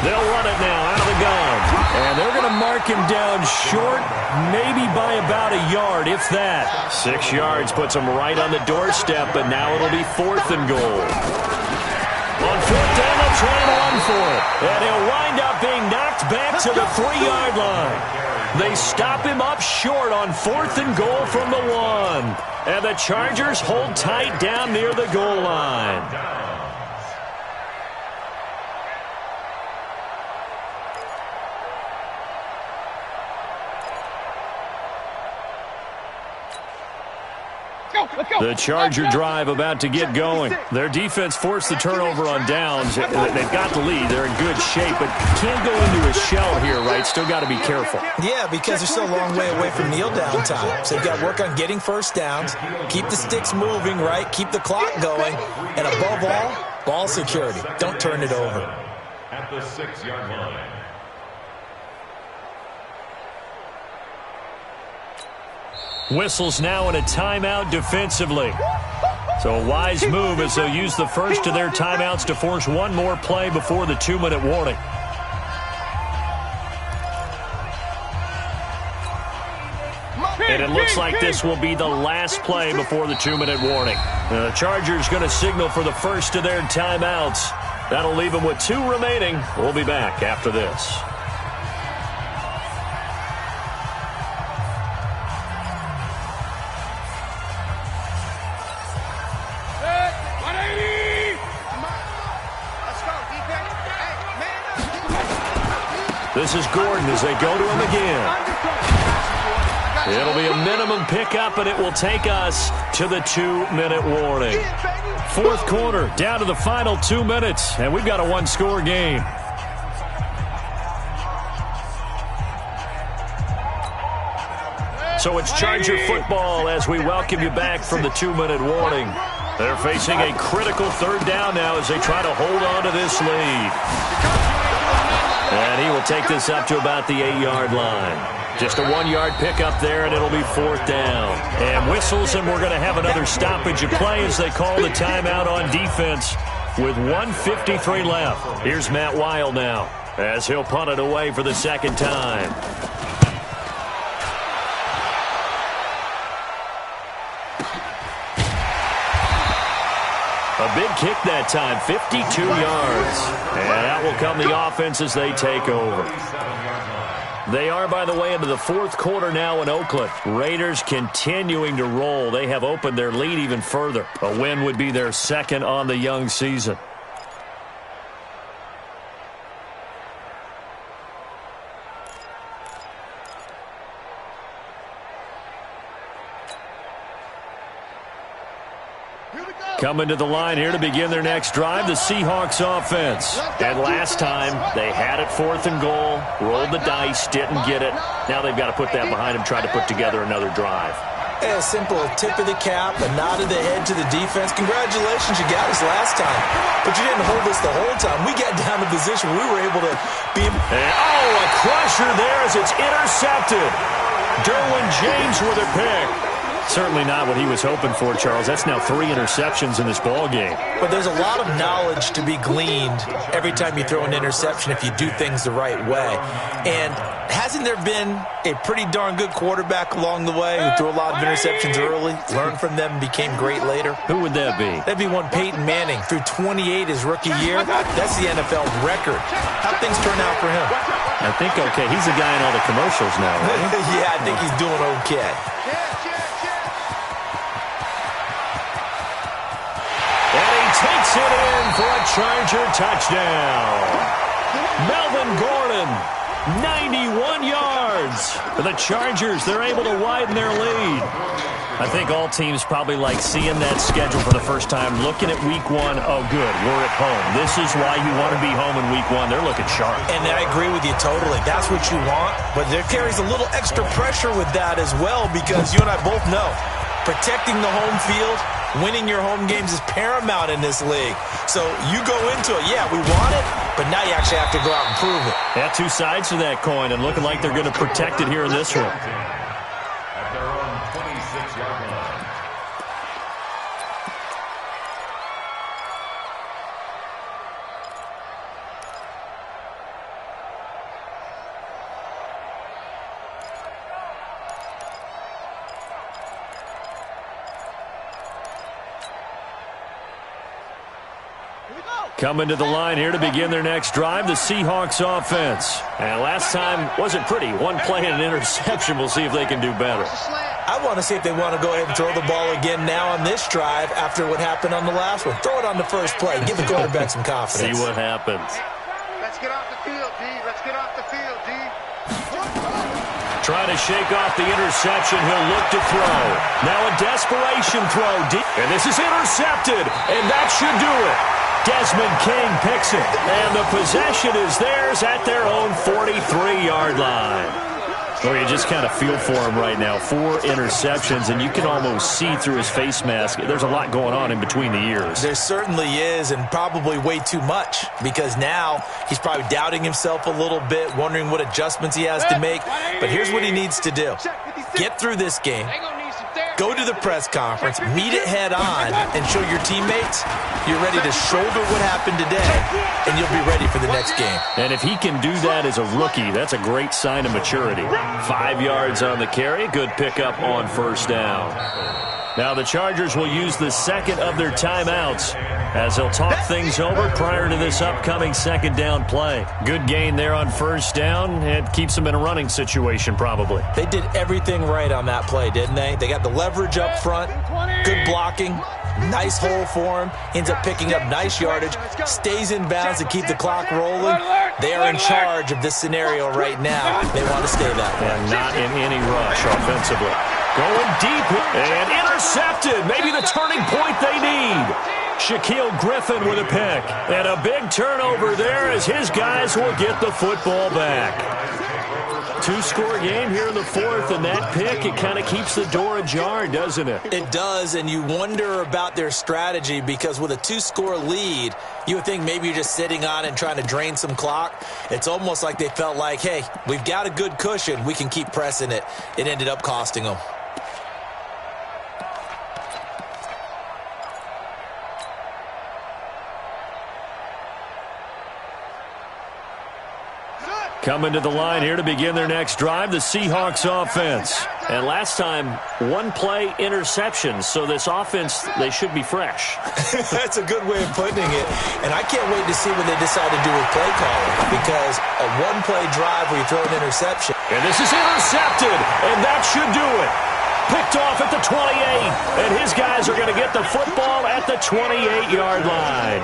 A: They'll run it now out of the gun. And they're going to mark him down short, maybe by about a yard, if that. 6 yards puts him right on the doorstep, but now it'll be 4th and goal. On fourth down, they'll try and run for it. And he'll wind up being knocked back to the 3-yard line. They stop him up short on 4th and goal from the 1. And the Chargers hold tight down near the goal line. The Charger drive about to get going. Their defense forced the turnover on downs. They've got the lead. They're in good shape, but can't go into a shell here, right? Still got to be careful.
B: Yeah, because they're still a long way away from kneel down time. So they've got to work on getting first downs, keep the sticks moving, right? Keep the clock going. And above all, ball security. Don't turn it over.
D: At the 6-yard line.
A: Whistles now in a timeout defensively. So a wise move as they'll use the first of their timeouts to force one more play before the 2-minute warning. And it looks like this will be the last play before the 2-minute warning. The Chargers going to signal for the first of their timeouts. That'll leave them with 2 remaining. We'll be back after this. This is Gordon as they go to him again. It'll be a minimum pickup, and it will take us to the 2-minute warning. Fourth quarter, down to the final 2 minutes, and we've got a 1-score game. So it's Charger football as we welcome you back from the 2-minute warning. They're facing a critical 3rd down now as they try to hold on to this lead. And he will take this up to about the 8-yard line. Just a 1-yard pickup there, and it'll be 4th down. And whistles, and we're going to have another stoppage of play as they call the timeout on defense with 1:53 left. Here's Matt Weil now as he'll punt it away for the 2nd time. A big kick that time, 52 yards. And out will come the offense as they take over. They are, by the way, into the 4th quarter now in Oakland. Raiders continuing to roll. They have opened their lead even further. A win would be their 2nd on the young season. Coming to the line here to begin their next drive, the Seahawks offense. And last time, they had it 4th and goal, rolled the dice, didn't get it. Now they've got to put that behind them, try to put together another drive.
B: A simple tip of the cap, a nod of the head to the defense. Congratulations, you got us last time. But you didn't hold us the whole time. We got down to position where we were able to be...
A: And, a crusher there as it's intercepted. Derwin James with a pick. Certainly not what he was hoping for, Charles. That's now 3 interceptions in this ball game.
B: But there's a lot of knowledge to be gleaned every time you throw an interception if you do things the right way. And hasn't there been a pretty darn good quarterback along the way who threw a lot of interceptions early, learned from them, and became great later?
A: Who would that be?
B: That'd be one Peyton Manning. Threw 28 his rookie year. That's the NFL record. How'd things turn out for him?
A: I think okay. He's the guy in all the commercials now, right?
B: Yeah, I think he's doing okay.
A: Takes it in for a Charger touchdown. Melvin Gordon, 91 yards. For the Chargers, they're able to widen their lead. I think all teams probably like seeing that schedule for the first time, looking at week 1. Oh, good, we're at home. This is why you want to be home in week 1. They're looking sharp.
B: And I agree with you totally. That's what you want. But there carries a little extra pressure with that as well because you and I both know protecting the home field, winning your home games is paramount in this league. So you go into it, yeah, we want it, but now you actually have to go out and prove it.
A: Yeah, 2 sides to that coin, and looking like they're going to protect it here in this one.
D: At their own 26-yard line.
A: Coming to the line here to begin their next drive, the Seahawks offense. And last time wasn't pretty. One play and an interception. We'll see if they can do better.
B: I want to see if they want to go ahead and throw the ball again now on this drive after what happened on the last one. Throw it on the first play. Give the quarterback some confidence.
A: See what happens.
C: Let's get off the field, D. Let's get off the field, D.
A: Trying to shake off the interception. He'll look to throw. Now a desperation throw. And this is intercepted. And that should do it. Desmond King picks it. And the possession is theirs at their own 43-yard line. Well, you just kind of feel for him right now. 4 interceptions, and you can almost see through his face mask. There's a lot going on in between the ears.
B: There certainly is, and probably way too much, because now he's probably doubting himself a little bit, wondering what adjustments he has to make. But here's what he needs to do. Get through this game. Go to the press conference, meet it head on, and show your teammates you're ready to shoulder what happened today, and you'll be ready for the next game.
A: And if he can do that as a rookie, that's a great sign of maturity. 5 yards on the carry, good pickup on first down. Now the Chargers will use the second of their timeouts as they'll talk things over prior to this upcoming second down play. Good gain there on first down. It keeps them in a running situation probably.
B: They did everything right on that play, didn't they? They got the leverage up front, good blocking, nice hole for him, ends up picking up nice yardage, stays in bounds to keep the clock rolling. They are in charge of this scenario right now. They want to stay that way.
A: And not in any rush offensively. Going deep and intercepted. Maybe the turning point they need. Shaquille Griffin with a pick. And a big turnover there as his guys will get the football back. 2-score game here in the fourth, and that pick, it kind of keeps the door ajar, doesn't it?
B: It does, and you wonder about their strategy because with a 2-score lead, you would think maybe you're just sitting on it and trying to drain some clock. It's almost like they felt like, hey, we've got a good cushion. We can keep pressing it. It ended up costing them.
A: Coming to the line here to begin their next drive, the Seahawks offense. And last time, 1-play interception. So this offense, they should be fresh.
B: That's a good way of putting it. And I can't wait to see what they decide to do with play calling. Because a 1-play drive where you throw an interception.
A: And this is intercepted. And that should do it. Picked off at the 28. And his guys are going to get the football at the 28-yard line.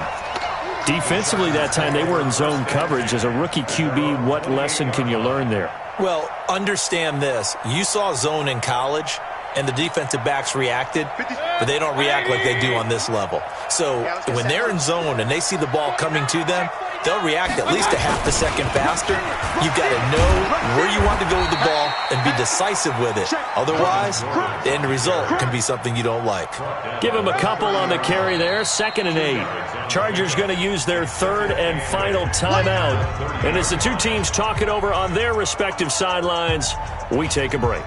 A: Defensively that time, they were in zone coverage. As a rookie QB, what lesson can you learn there?
B: Well, understand this. You saw zone in college, and the defensive backs reacted, but they don't react like they do on this level. So when they're in zone and they see the ball coming to them, they'll react at least a half a second faster. You've got to know where you want to go with the ball and be decisive with it. Otherwise, the end result can be something you don't like.
A: Give him a couple on the carry there. 2nd and 8. Chargers going to use their 3rd and final timeout. And as the two teams talk it over on their respective sidelines, we take a break.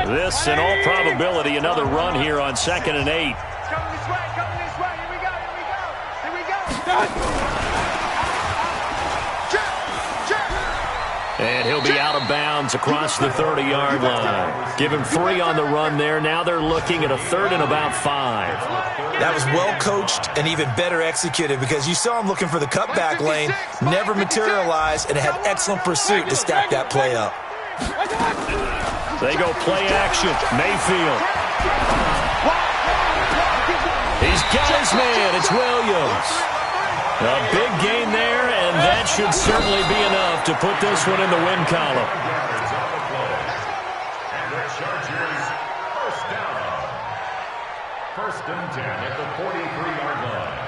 A: This, in all probability, another run here on 2nd and 8.
C: Coming this way, coming this way. Here we go, here we go. Here we go.
A: And he'll be out of bounds across the 30-yard line. Give him 3 on the run there. Now they're looking at a 3rd and about 5.
B: That was well coached and even better executed because you saw him looking for the cutback lane, never materialized, and had excellent pursuit to stack that play up.
A: They go play action. Mayfield. He's got his man. It's Williams. A big gain there, and that should certainly be enough to put this one in the win column.
D: And the Chargers, first down. 1st and 10 at the 43-yard line.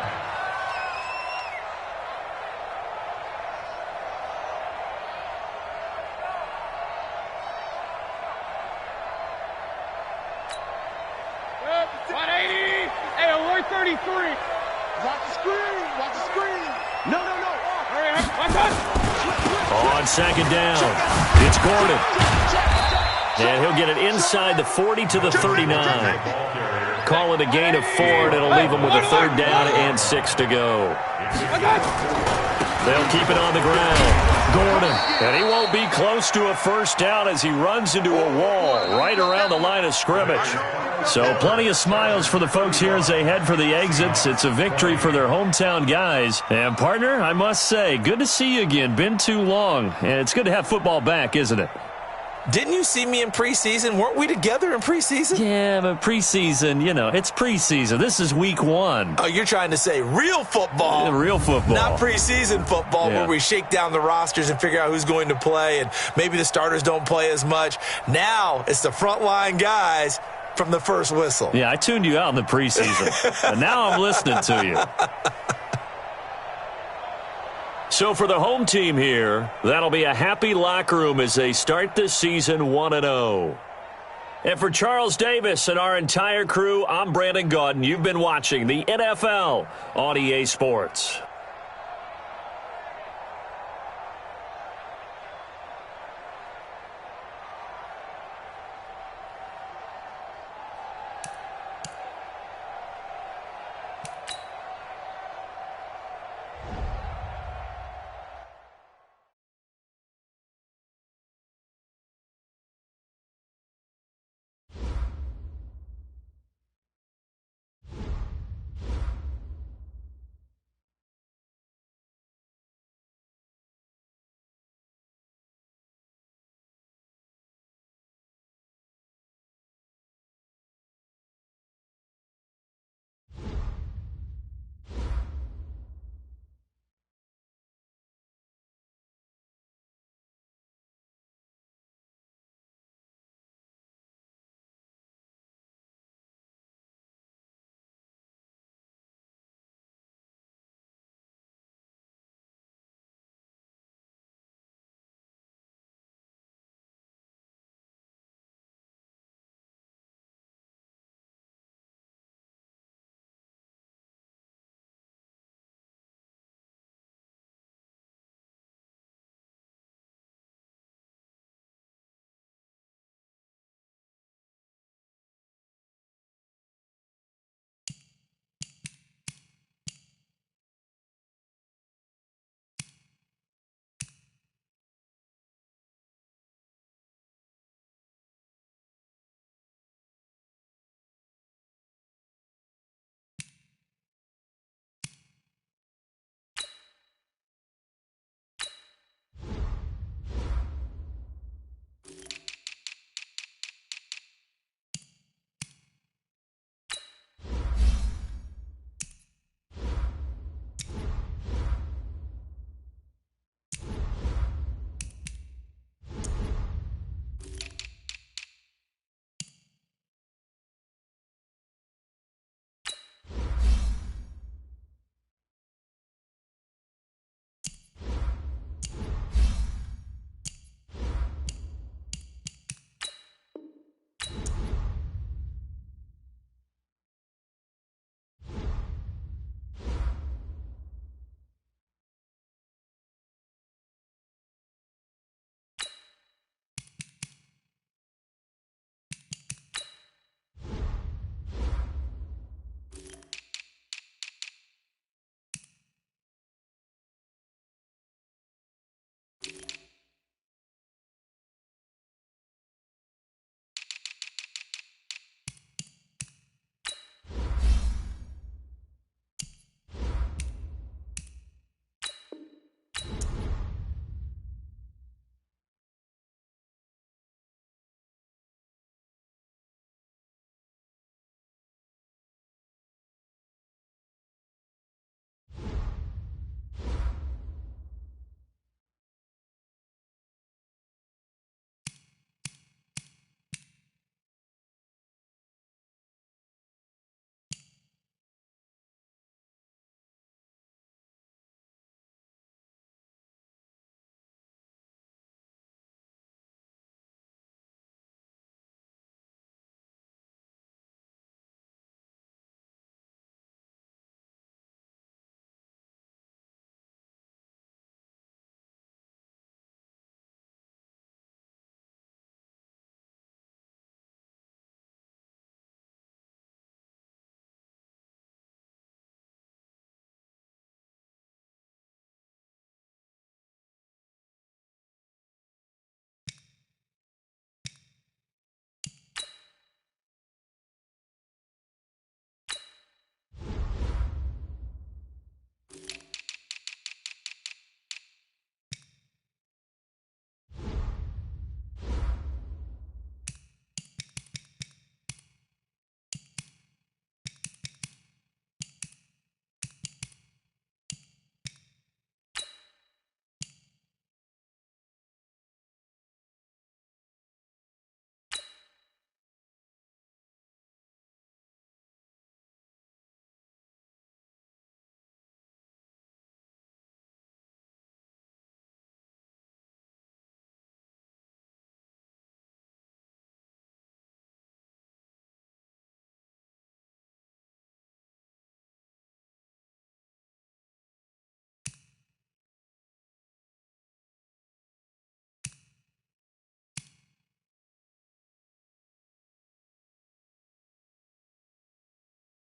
C: Hey, alert 33. Watch the screen. Watch the screen. No. Hurry up. Watch out.
A: On 2nd down, it's Gordon. And he'll get it inside the 40 to the 39. Call it a gain of 4, and it'll leave them with a 3rd down and 6 to go. They'll keep it on the ground. Gordon. And he won't be close to a first down as he runs into a wall right around the line of scrimmage. So plenty of smiles for the folks here as they head for the exits. It's a victory for their hometown guys. And, partner, I must say, good to see you again. Been too long. And it's good to have football back, isn't it?
B: Didn't you see me in preseason? Weren't we together in preseason?
A: Yeah, but preseason, it's preseason. This is week 1.
B: Oh, you're trying to say real football.
A: Yeah, real football.
B: Not preseason football where we shake down the rosters and figure out who's going to play, and maybe the starters don't play as much. Now it's the frontline guys from the first whistle.
A: Yeah, I tuned you out in the preseason. But now I'm listening to you. So for the home team here, that'll be a happy locker room as they start this season 1-0. And for Charles Davis and our entire crew, I'm Brandon Gaudin. You've been watching the NFL on EA Sports.